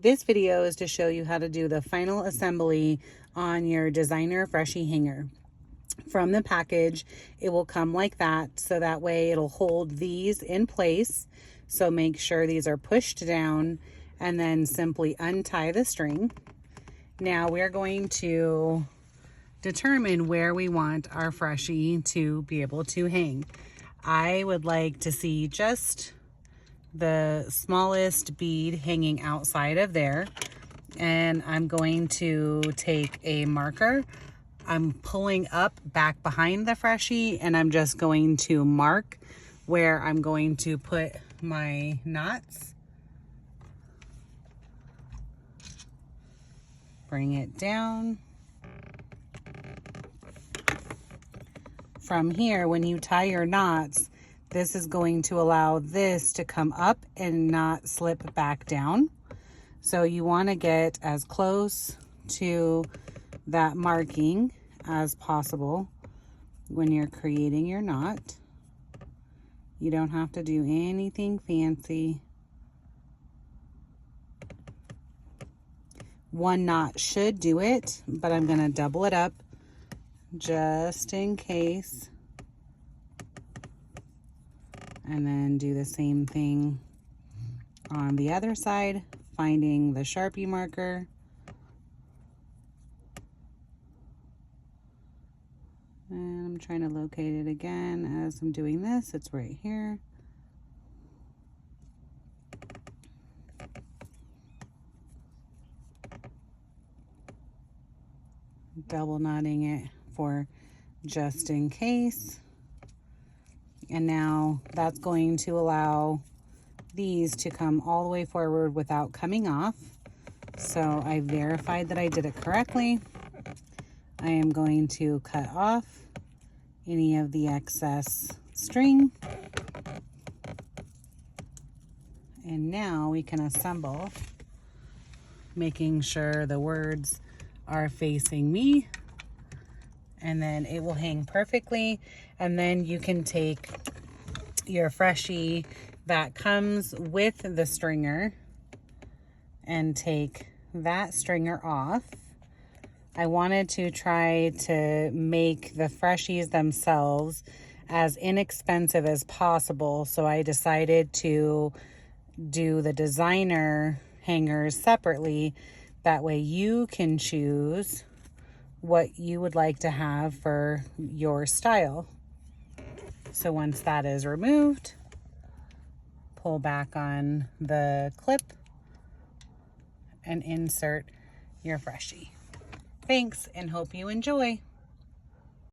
This video is to show you how to do the final assembly on your designer Freshie hanger. From the package, it will come like that, so that way it'll hold these in place. So make sure these are pushed down and then simply untie the string. Now we're going to determine where we want our Freshie to be able to hang. I would like to see just the smallest bead hanging outside of there, and I'm going to take a marker. I'm pulling up back behind the Freshie, and I'm just going to mark where I'm going to put my knots. Bring it down. From here, when you tie your knots, this is going to allow this to come up and not slip back down. So you want to get as close to that marking as possible when you're creating your knot. You don't have to do anything fancy. One knot should do it, but I'm going to double it up just in case. And then do the same thing on the other side, finding the Sharpie marker. And I'm trying to locate it again as I'm doing this. It's right here. Double knotting it for just in case. And now that's going to allow these to come all the way forward without coming off. So I verified that I did it correctly. I am going to cut off any of the excess string. And now we can assemble, making sure the words are facing me. And then it will hang perfectly. And then you can take your Freshie that comes with the stringer and take that stringer off. I wanted to try to make the Freshies themselves as inexpensive as possible, so I decided to do the designer hangers separately. That way you can choose what you would like to have for your style. So once that is removed, pull back on the clip and insert your Freshie. Thanks, and hope you enjoy.